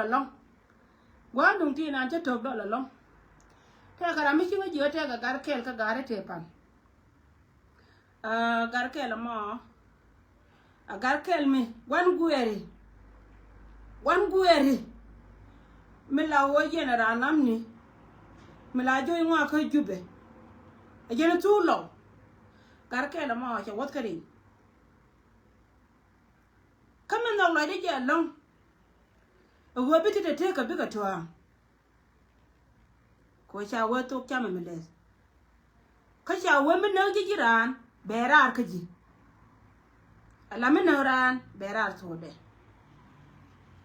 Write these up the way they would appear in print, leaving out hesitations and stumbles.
long gwa dung ti nan che tok do la long te kara mi chinga jio te gar kel ka gare te pan gar kel mo gar kel mi wan gueri mi la wo yena ra nam ni mi la jo ngwa ka jube a jena tu lo gar kel mo che wat kari kamen na lo de je long wo biti te ka bi ka twa ko cha wo to cha me les ka cha wo mi na ji jiran berar ka ji ala mi na ran berar to de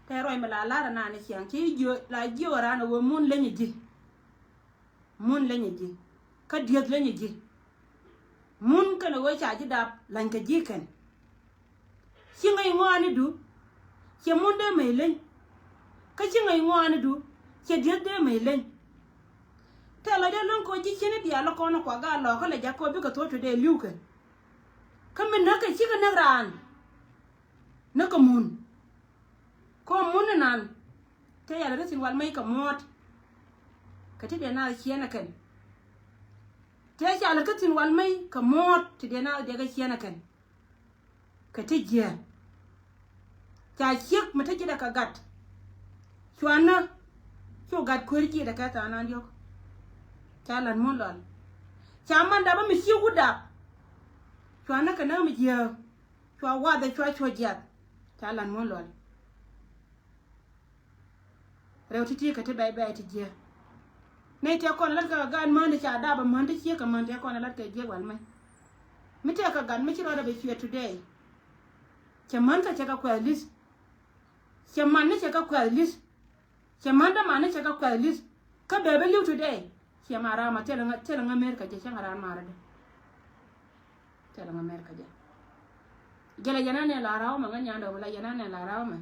te roi me la na ne chiang chi jo la ji ran wo mun le ni ji ka diet le ni ji mun ka no wo cha ji dap lan ka ji kan chi ngai ngani du che mun de me len ka chi ngai ngani du che diet de me len te la de lon ko ji chini dia lo ko no kwa ga lo ko le ja ko bi ko to de liu ke ka min na ka chi ka na ran na ka mun ko mun nan te ya da sin wal mai ka mot ka ti de na chiena kan te ya la ka tin wal mai ka mot ti de na de ga chiena kan ka ti je ta chik mata ji da ka gat chwana cho gat ko ri da ka ta nan yo chalan mon lol chaman da ba mi shi guda chwana ka na mi je chwa wa da chwa jat chalan mon lol rew ti ka te bay ti je ne te kon lat ka gan man cha da ba man ti ka man te kon lat ka je wal mai mi te ka gan mi ci ro da be fi today chaman ka cha ka kwa list chaman ne cha ka kwa list chaman da man ne cha ka kwa list ka be be liu today mara ma tela nga America je changa ran mara de tela nga America je gela jana ne la rawo ma nganya ndo la jana ne la rawo ma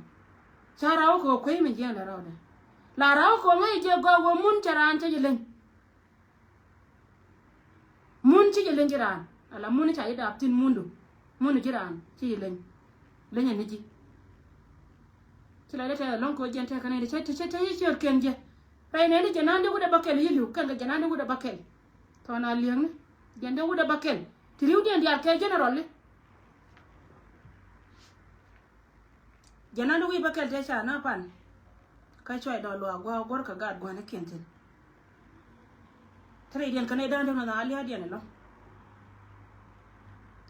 cha rawo ko ko mi je la rawo de la rawo ko ngai je go wo mun charan che jelen mun che jelen jiran ala mun cha ida tin mundu mun jiran che jelen lenya ni ji chila de lon ko jente kanai de che che kenje pai ne ni janande wuda bakel yilu kanga janande wuda bakel to na liang jande wuda bakel tiriu den dial ke general le janande wi bakel de cha na pan ka choi do lo gwa gor ka gad gwa na kentin tre den kanai dan na ali adian lo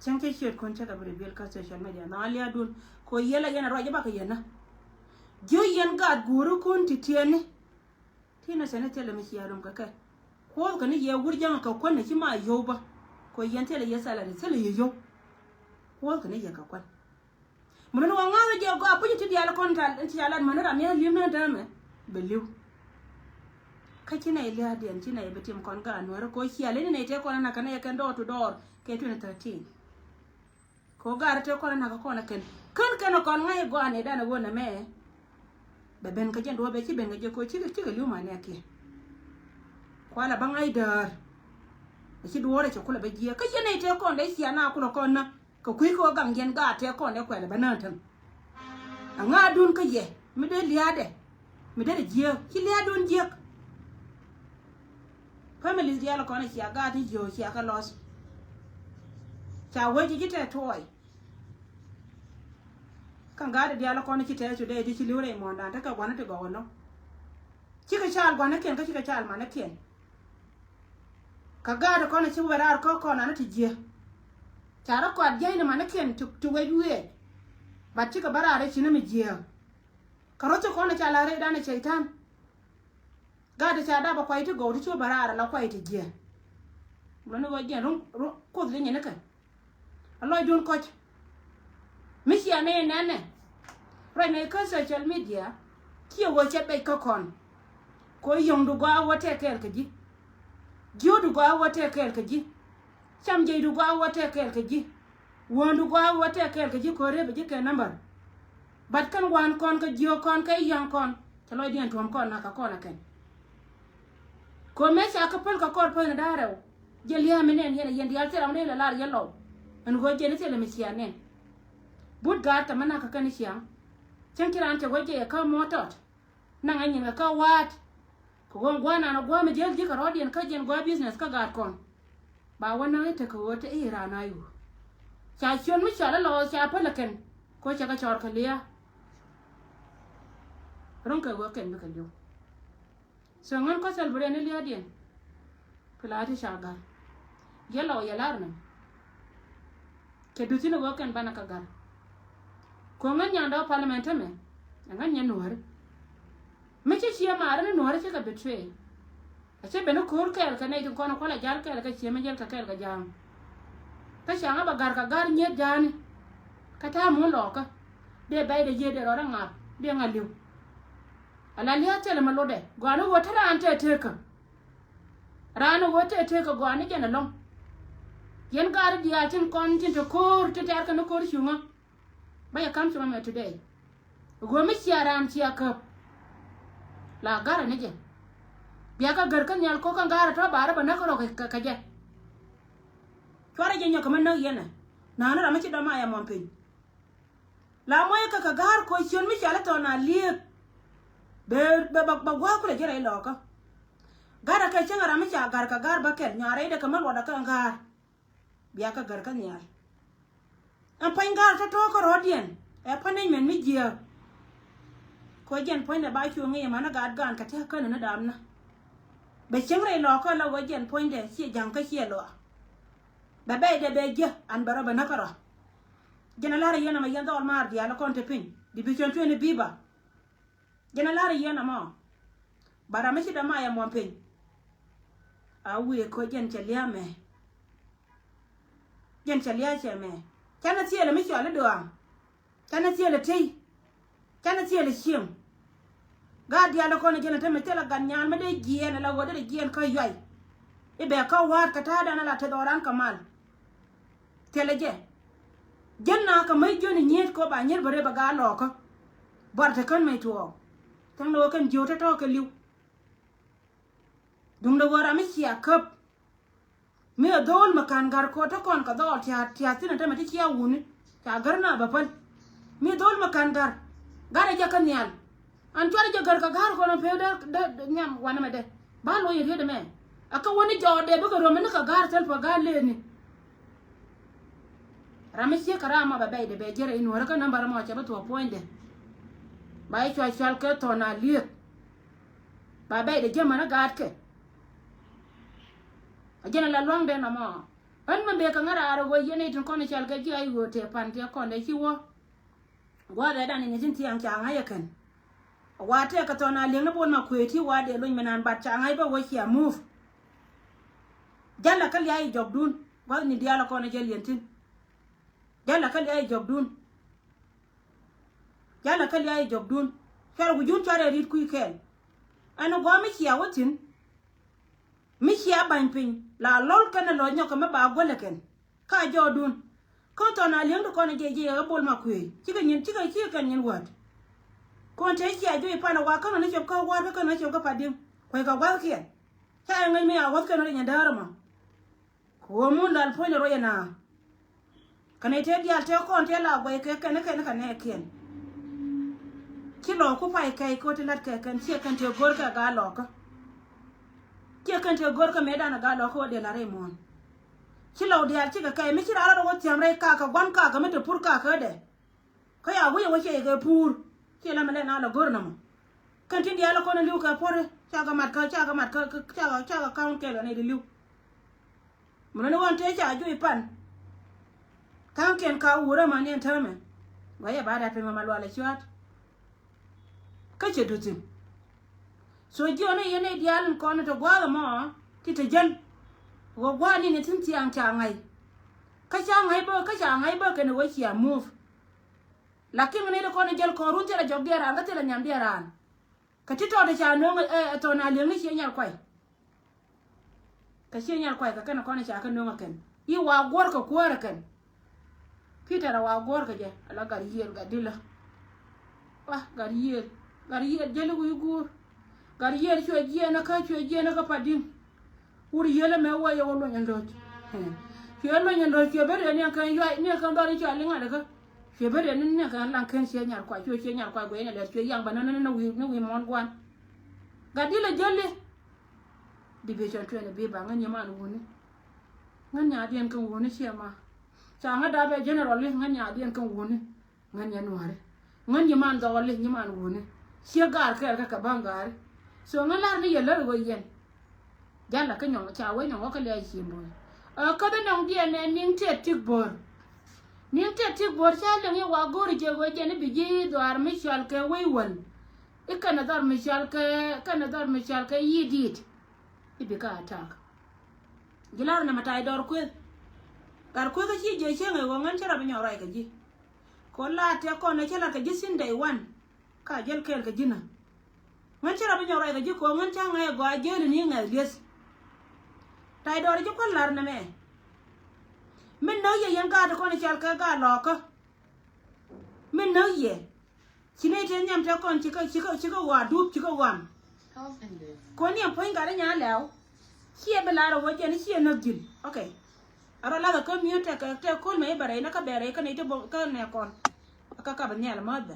chanke shit kon cha ka bre bel ka social media na ali adun ko yela yana roje ba ka yana jo yen gad guru kon titiene tina sana tele mi yarum ka kai ko ka ni ye wurjan ka kwanna ki ma yoba ko yan tele ya sala de tele yo ko ka ni ye ka kwan mun no ngaro je go apu ti dia la kontal ti ala man ra me lim na dame beliu ka kina ile hadiyan kina ye betim kon ga anwar ko ki ale ne te ko na kana ye kan do to door ke 2013 ko gar te ko na ka ko na ken kan kon ngai go ane dana wona me ben ka jendo be ci ben ga ko ci liu ma ne ke kwala bangai dar ci duwore ci kula be jiya ka yene te ko ndai siya na kula ko na ka kui ko gang gen ga te ko ne kwala banatan anga dun ka ye mi de liade mi de jiya ci liadun jiya family dia la ko na siya ga ti jo siya ka los cha waji ji te toy kanga da dia la ko ni kite su de di ci liure mo ndan ta ka gwana te go no ci ka chal gwana ken ka ci ka chal ma na ken kaga da ko ni ci warar ko na ti je tara ko adje ni ma na ken tu we duwe ba ci ka barare ci ni mi je ka ro ko na chala re da na shaitan ga da cha da ba ko ite go ti barare la ko ite je mo no go je ko de ni na ka Allah don ko Misia ne right now cause social media ki wo che be ko kon ko yong du gwa wo te kel ji gyo du gwa wo te kel ji cham je du gwa wo te kel ji won du gwa wo te kel ji ko re be ji ke number bat kan wan kon ko gyo kon ka yang kon to lo dien tom kon na ka kon ken ko me sa ka pol ka ko na dare je liya menen yen dial tera ne la lar yelo an go je ne tele misia ne bud gar ta mana ka kan siang chen kiran te goje ka motot na ngani ka wat ko gwana na gwa me jel jika rodien ka jen gwa business ka gar kon ba wana te ko wote irana yu cha chon mi cha lo cha palaken ko cha ka chor ka liya ron ka go ken ka yo so ngon ko sel bure ne liya dien plati shaga yelo yelarna ke dutino go ken bana ka gar ko ngan nyanda parliament me ngan nyen nuhar me che chia mara ne nuhar che ka betray ache beno kur kel ka ne ko na ko la jar kel ka chia me jel ka kel ka jam ta shanga ba gar ka gar nye jani ka ta mu lo ka de bay de je de ro nga de nga liu ala liya tele ma lode gwanu wo tara ante teka rano wo te teka gwanu jena long yen gar dia tin kon tin to kur te ter ka no kur shunga baya kam to me today go mi siaram sia ka la gar ne je biya ka gar kan yal ko kan gar to bara ba na ko ka je twara je nyoka man no yena na na ma ci do ma ya mon pin la moy ka gar ko sion mi chala to na liep be ba gwa ko le jere lo ka gara ka chenga ra mi cha gar ka gar ba kel nyare de ka mal wada ka gar biya ka gar kan yal an pain gar to ko rodien e panen men mi jia ko jen point ba chu ngi ma na gad gan ka ta ka na dam na be chenga lo ko la wo jen point de si jang ka si lo ba bay de be je an bara ba nakara jena lara yena ma yenda ol mar dia la konte pin di bi chon tune biba jena lara yena ma bara me si da ma ya mon pin a wi ko jen chalia me jen chalia che me kana tie le mi cho le doam kana tie le tei kana tie le shim ga dia la kono jena teme tela gan nyan me de jien la wode de jien ka yoy ibe ka war ka ta da na la te doran kamal teleje jenna ka mai joni nyet ko ba nyer bare ba ga lo ko barta kan mai to tan lo kan jota to ka liu dum do wara mi sia kap mi dol makan gar ko to kon ka dol tia tin ta mati cia wuni ta garna ba pal mi dol makan gar gara ja kan yal an twara ja gar ka gar ko no pe da nyam wana me de ba lo yede de me aka woni jode ba ko ro me ka gar tel pa ga le ni ramisi karama ba bay de be jere inu raka number mo cha ba to point de bay chwa chal ke to na liet ba bay de jema na gat ke ajena la long de na mo an man be ka ngara aro go yene tin kono chal ke ji ay go te pan te kon de chi wo go da dan ni tin tiang cha nga yakan wa te ka to na leng na bon ma kweti wa de lo menan ba cha nga ba wo chia move jalla kal yayi job dun go ni diala kono jel yentin jalla kal yayi job dun fer gu jun chare rit ku ken ano go mi chia wotin mi chia ban pin la lol kan lo nyoka ma ba go leken ka jo dun ko to na leng ko na je ga bol ma ku ci ga kan nyen wat ko te chia jo pa na wa kan na chob ka wa ka na chob ka padim ko ga wa kien ta ngai mi a wat kan ri nyandara ma ko mun dal po ro yana kana te dia te ko te la gwe ke kana kien kilo ku pai kai ko te lat ke kan che kan te gor ka ga lo ka che kan te gor ka me da na ga lo ko de la re mon kilo dia che ka kai mi chi ra ro tiam re ka gwan ka me te pur ka de ka ya wi wo che ga pur che la me na la gor na mo kan tin dia la ko na liu ka pore cha ga mat ka ka ke la ne de liu mo na won te cha ju pan kan ken ka wura ma ne tame waya ba da pe ma malwala chwat ka che dutin so jona yene dial ko na to gwa ma ti te jan wo gwa ni ne tin tiang cha ngai ka cha ngai ba ke ne wo chia move lakini ne ko ne jel ko run te la jog dera ga te la nyam dera ka ti to de cha no to na le ni che nyar kwai ka che nyar kwai ka kana ko ne cha ka no ngaken yi wa gor ka kwara kan Peter wa gor ka je ala gar yer ga dila wa gar yer jele gu gur gar yer chwe je na ka padim uri yele me wa yo lo nyando chwe lo nyando chwe be ne kan yo ne kan dari cha linga daga che bere ne kan lan ken che nyar kwa che nyar kwa go ene le che yang banana na wi mon gwan gadila jolle division 2 ne be ba ngani man woni ngani adien kan woni chema cha nga da be general le ngani adien kan woni ngani anware ngani man do le ni man woni che gar ka bangar so ngala ni yelo go yen jalla ka nyong cha we nyong ka le chimbo ka da nyong die ne ning te tik bor cha le ni wa gori je go je ne biji do ar mi chal ke we won ikana dar mi chal ke yidit ibika attack gilar na matai dor kwe gar kwe ka chi je chenge go ngan chara binyo rai ka ji ko la te ko ne chela ka ji sin day one ka jel kel ka jina ngan chara binyo rai ka ji ko ngan cha ngai go ajel ni ngai les tai dor ji ko lar na me min no ye yang ga ko ne chal ka ga lo ko min no ye chine te nyam te kon chika wa du chika wan ko ni point ga nya law chia belaro wo je ni chia no gil okay ara la ka mute ka te ko me bare na ka bere ka ne te ka ne kon ka ba nya la modda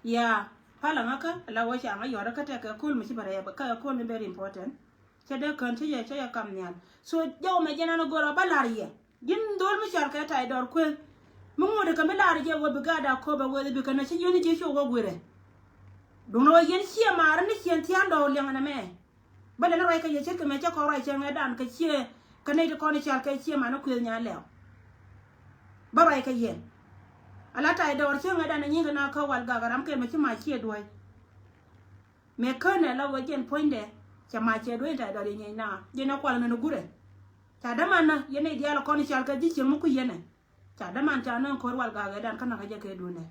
ya pala maka la wo cha ma yora ka te ka kul mi bare ka kul mi very important che de kan te ye che ya kam nyal so jaw me jena no goro balariye gin dol mi char ka tai dor kwen mu ngode ka melari je wo bigada ko ba wo bi kana che yoni je sho wo gwere dum no yen sia mar ni sien ti ando le ngana me bale na rai ka ye che ka me che ko rai che ngadan ka che ka ne ko ni char ka che ma no kwen nya le ba rai ka yen ala tai dor che ngadan ni ngana ka wal ga garam ke me chi ma che doy me kana la wo jen poinde cha ma che doy ta dor ni na je na kwal na no gure ta da mana yene dia la ko ni char ka ji che mu ku yene ta da man ta non ko wal ga dan kana ka je ke dune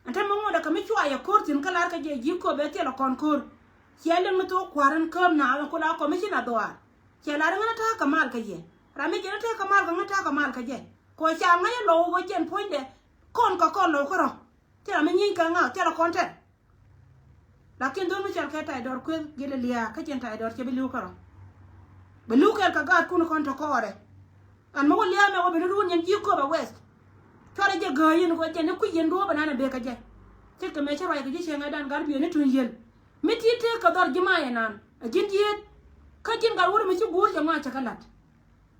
anta mo ngoda ka mi chwa ya kortin kala ka je ji ko be te la kon kor chele mu to kwaran kam na ko la ko mi na doa chela ngana ta ka mal ka je rami je ta ka mal ka ngata ka mal ka je ko cha ngaya lo wo jen poinde kon ka kon lo ko ro te la mi nyin ka nga te la kon te lakin do mi chal ka ta dor ko gele liya ka jen ta dor che bi lu ko ro be lu ka ga ku no kon to ko re an mo liya me wo be lu nyen ji ko ba west tore je ga yin ko je ne ku yen do ba na be ka je te ka me chara ga je che nga dan gar bi ne tun yel mi ti te ka dor ji ma ya nan a jin ji ka jin gar wor mi ci bur ja ma cha kalat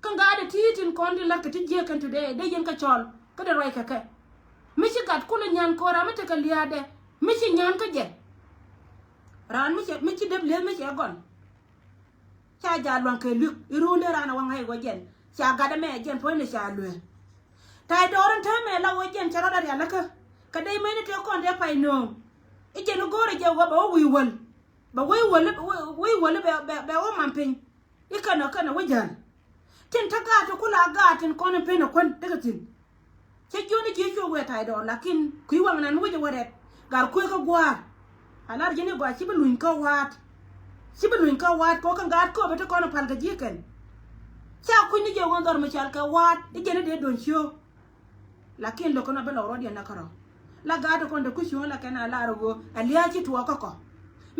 kan ga da titin kon di la ka ti je kan today de yen ka chol ka de roi ka ke mi ci gat ku le nyan ko ra mi te ka liya de mi ci nyan ka je ran mi ci deb le mi ci agon cha ja lwan ke lu irunde rana wa ngai go jen cha ga da me jen po ne cha lu tai doran ta me la wo jen chara da ya la ka dai me ne te kon de pai no e je no gore je go ba wi wol be o man pin e kana wo jan tin ta ga ta kula ga tin kon pe no kon daga tin che joni je sho we tai do lakin ku wa nan wo je wore gar ku ka gwa alar je ne gwa ci bulun ka wat ko kan ga ko be to kon pal ga je ken cha ku ni je won dor ma chal ka wat e je ne de don sho lakin lo kono be lo rodia na karo la ga to kon de ku sho la kana la ro aliya ci to ko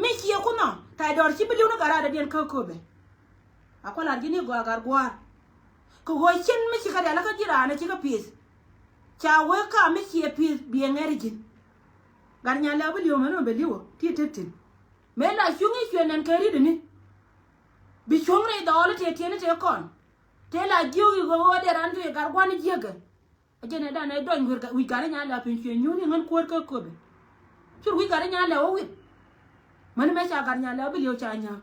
mi ci ku no tai dor ci bulun ga ra da den ka ko be akola je ne gwa gar gwa ko ho chin mi ci ka da la ka jira na ci ka pis cha we ka mi chi pi bi ngerjin gar nya la bi yo mano be liwo ti tetin me la shungi chwenen keri dini bi chungre da ole te tiene te kon te la jiu go go de ran tu gar kwani jege ajene da ne don wi gar nya la pin chwe nyuni ngan ko ko be chur wi gar nya la o wi man me cha gar nya la bi liwo cha nya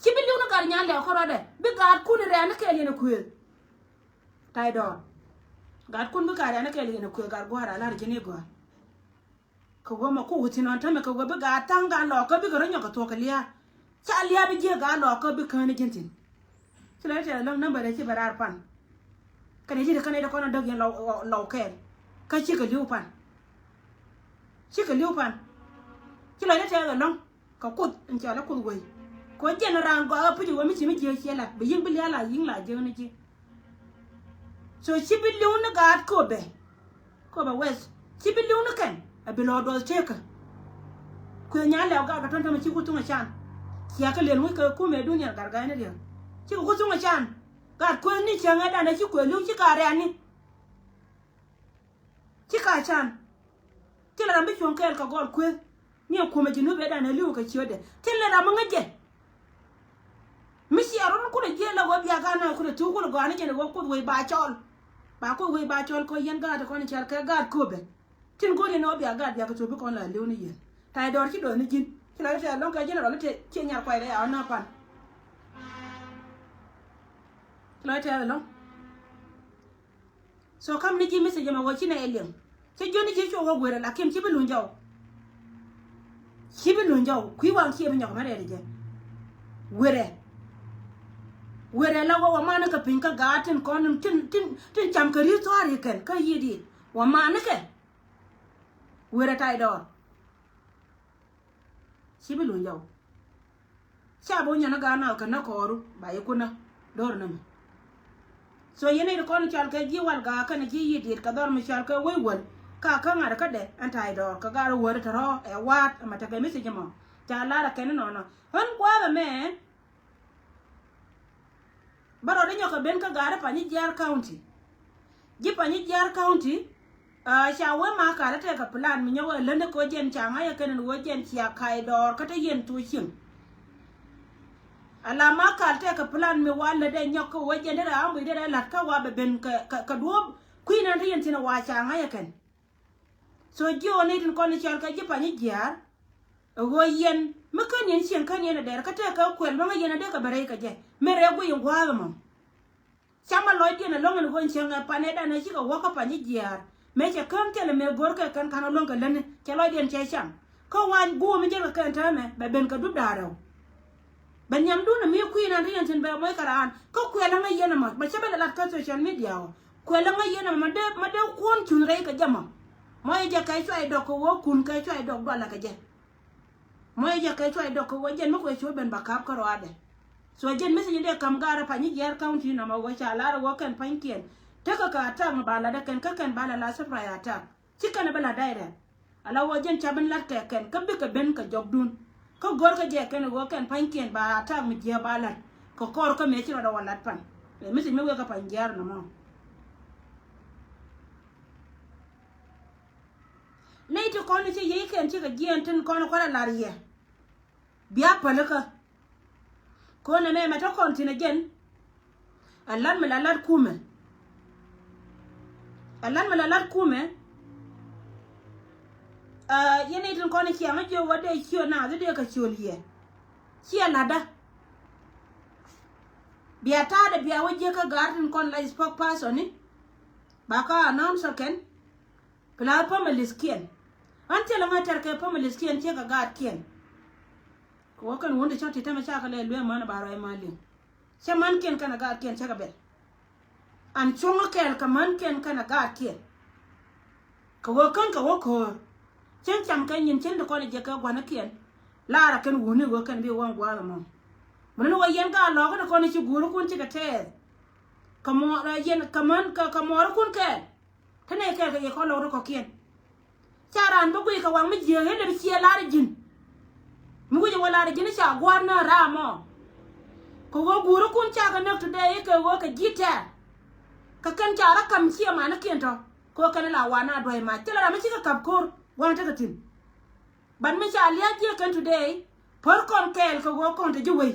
chi bi liwo gar nya la ko rode bi gar ku ne ran ke le ne ku tai do gar kun bi gar ran ke le ne ku gar go ara la jene go ko go ma ko wuti non tame ko go bi ga tanga lo ko bi garo nyoka to ka liya cha liya bi je ga lo ko bi kan jintin sila ta lam namba da ci barar pan kan ji da kan da kono dog yen lo ke ka ci ka liu pan ci ka liu pan ci la ta ga long ka kut in cha la kut wai ko je na ran go a pi wa mi ci mi je ci la bi yin bi la yin la je ni ci so ci bi liu na ga ko be ko ba wes ci bi liu na kan abilo do teka ku nyale ga ga tonta mi ku tunga chan kiya ka len wi ka ku me dunya garga ne dia ci ku tunga chan ga ku ni changa da na ci ku lu ci ka re ani ci ka chan ci la mbi chon kel ka gol ku ni ku me jinu be da na lu ka ci ode ci le ra manga je mi ci aron ku de je la go biya ga na ku de tu ku go ani je ne go ku wi ba chol ko yen ga da ko ni chal ka ga ku be tin gori no bi aga dia ko to bi kon la lew ni yen tay dor ki do ni jin ki la te lon ka jina ro te ti nyar kwai re a na pan la te lon so kam ni ji mi se jama wo chi na elem se joni ji cho go gwere la kem chi bi lun jaw ku wan ki bi nyok ma re je were la wo ma na ka pin ka ga tin kon tin cham ka ri to ari ken ka yidi wa ma na ke were tai dor sibi lu yaw cha bo nyana ga na ka na koru ba yikuna dor na so yene ko kon chal ka ji wal ga ka na ji yidi ka dor mi chal ka we wal ka ngar ka de an tai dor ka ga were taro e wat ma ta ga mi se jama cha la ra ken no han kwa ba me baro de nyoka ben ka ga ra pa ni jar county ji pa ni jar county cha we ma ka la te ka plan mi nyawa lende ko jen cha nga ya ken wo jen chia kai dor ka te yen tu chin ala ma ka te ka plan mi wala de nyoko wo jen de ra mi de la ka wa be ben ka duo ku na te yen tina wa cha nga ya ken so ji oni tin ko ni chal ka ji pa ni jar wo yen mi kan yen chen kan yen de ka te ka kwel ma yen de ka bare ka je mere gu yin gwa ma chama lo de na lo ngan go chen pa ne da na ji ka wa ka pa ni jar me che kam tele me gor ka kan kan lon ka lene che lo den che cham ko wan gu mi je ka kan ta me be ben ka du daro ben nyam du na mi ku ina rian tin be mo karan ko ku la nga yena ma che be la ka social media ku la nga yena ma de kon chun re ka jama mo je kai choi do ko wo kun kai choi do do la ka je mo je kai choi do ko wo je mo ko chu ben ba kap ka ro ade so je me se de kam gara pa ni yer county na ma wo cha la ro kan pan kien taka ka attack ma bala da kan bala la safra ya attack cikana bala daire ala wojen chaban la te kan kabbe ka ben ka jogdun ko gor ka je kan wo kan pankien ba attack mi je bala ko kor ka me ci da wala pan mi se mi we ka panjar na mo nei to ko ni ci yi kan ci ka gien tin ko ko la riye biya palaka ko na me ma to kontina gen alan me la kume alan mala lat kume yene tin ko ni ki ama jo wade kiyo na de ka choliye kiya lada biya ta de biya waje ka garden kon la spokesperson ni ba ka announce ken pla pa maliskien ante la matar ka pa maliskien ce ka gad kien ko kan wonde choti ta ma cha ka le lwe man ba rai mali che man kien kana gad kien ce ka be an chunga kel ka man ken kana ga kien ka wo kan ka wo ko chen cham kan yin chen de ko ne je ka gwana kien la ra kan woni wo kan bi wan gwa la mo mun no yen ga lo ko ko ne chi guru kun chi ka te ka mo ra yen ka man ka mo ra kun ke tane ke ka ye ko lo ko kien charan bu ka wang mi je he de chi la ra jin mu go je wala ra jin cha gwa na ra mo ko wo guru kun cha ka nak to de ke wo ka jita ka kan cara kam sia mana kian to ko kana la wana doi ma tela ra mi ka kap kor wana ta tin ban mi cha lia je kan today por kon kel ko go kon te juwe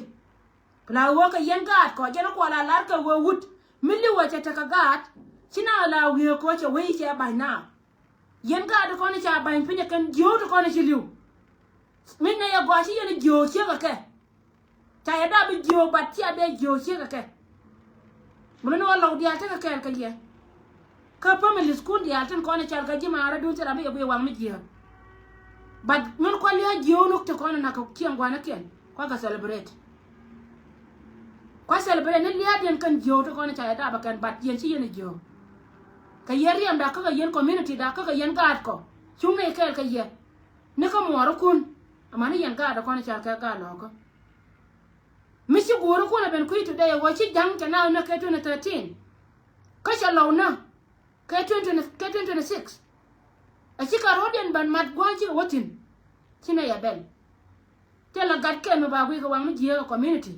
la wo ka yen gat ko je ko la lar ka wo wut mi li wo ta ka gat china la wi ko che we che bai na yen gat ko ni cha bai pinya kan jo to ko ni chi liu min na ya gwa shi yen jo che ka ke ta ya da bi jo bat ti abe jo che ka ke mun no lo dia ta ka kel ka ye ka family school dia tan ko ni cha ka ji ma ra du ta bi wang mi je but mun ko liya jiyo nuk te kono na ko kiyan gwana ken ko ga celebrate ne liya den kan jiyo to kono cha da ba kan bat yen chi yen jiyo ka yeri am da ka yen community da ka yen gad ko chume kel ka ye ne ko moro kun amani yen gad kono cha ka ga lo ko mi si goro ko na ben ku to day wo chi jang ka na ka 2013 ka cha lo na ka 2026 Achika roden ban mat gwanchi wotin china ya bel tela gatke me ba gwe ko wang mi jiyo community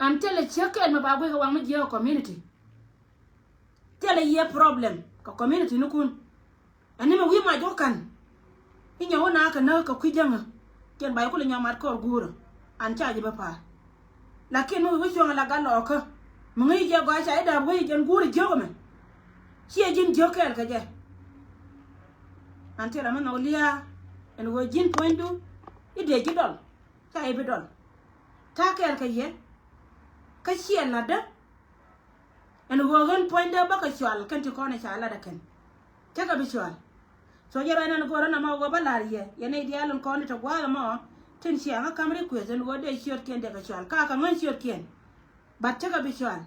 an tela cheke me ba gwe ko wang mi jiyo community tela ye problem ko community nukun ani me wi ma jokan inya wona ka na ka kwijanga ken ba ko le nyamat ko guro an chaji ba pa lakini wi shonga la galo ko mu ngi je gwa cha ida wi jen guro jogo me chi jin jokel ka je antela man olia en wo jin pointu ide jidol ta e bidol ta kel ka ye ka chien la da en wo gan pointa ba ka chwal kan ti kona cha la da kan ta ka bi chwal so jera nan ko rana ma go balariye ye ne dialon ko ni to gwa ma tin chi anga kamre ku zen wo de short ken de ka chwal ka ngan short ken ba ta ka bi chwal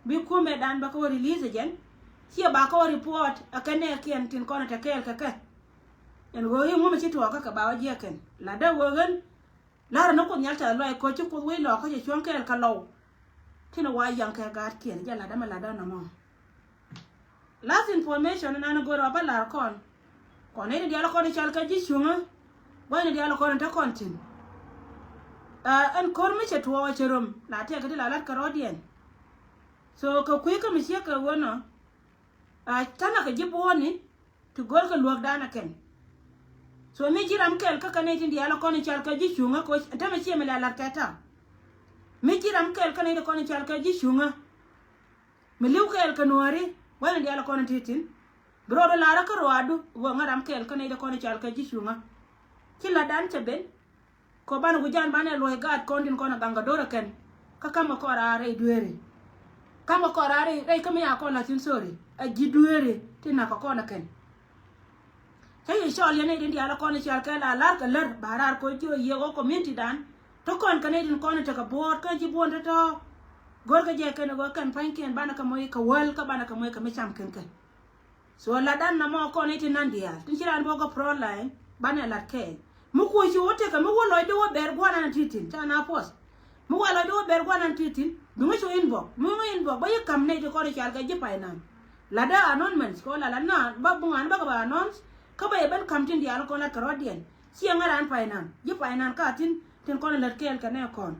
bi ku me dan ba ko release jen chi ba ko report akane ken tin kona ta kel ka ka en wo yo mo chi to ka ba je ken la da wo gan la ra no ko nyal ta lo ko chi ku we lo ko chi chon kel ka lo tin wa yang ka ga ken ja la da ma la da na mo last information na no go ro ba la kon ne dia la ko ni chal ka ji shunga wa ne dia la ko ta kon tin en kor mi che to wa cherom la te ka di la ka ro dien so ko ku ka mi che ka wono tana ka ji bo ni to gol ka luok da na ken so mi jiram kel ka kane tin dia la ko ni chal ka ji shunga ko ta me che me la ka ta mi jiram kel ka ne ko ni chal ka ji shunga mi liu kel ka nuari wa ne dia la ko ni titin bro do la ra ka ro adu wo ngaram kel ka ne ko ni chal ka ji shunga ki la dan che ben ko ban gu jan ban e lo ga ko ndin ko na ganga do ra ken ka kama ko ra re duere kama ko ra re ka mi ya ko la tin sori a ji duere tin na ko na ken hey shol yene din dia la ko ni chal ka la lar ka lar barar ko jo ye go community dan to kon ka ne din ko na ta ka bot ka ji bon to gor ka je ken go kan pan ken bana ka moy ka wal ka bana ka moy ka mi cham ken ken so la dan na mo ko ni tin nan dia tin chiran bo ko pro line bana la ke mu ko chi wote ka mu wo lo do ber gwa na titin ta na post mu wa lo do ber gwa na titin du mu so inbox mu inbox ba ye kam ne ko ni chal ka je pa nan la da announcement ko la na ba bungan ba ka ba announce ka ba ben kam tin dia ko la ka rodien si ngaran pa nan je pa nan ka tin ko la kel ka ne kon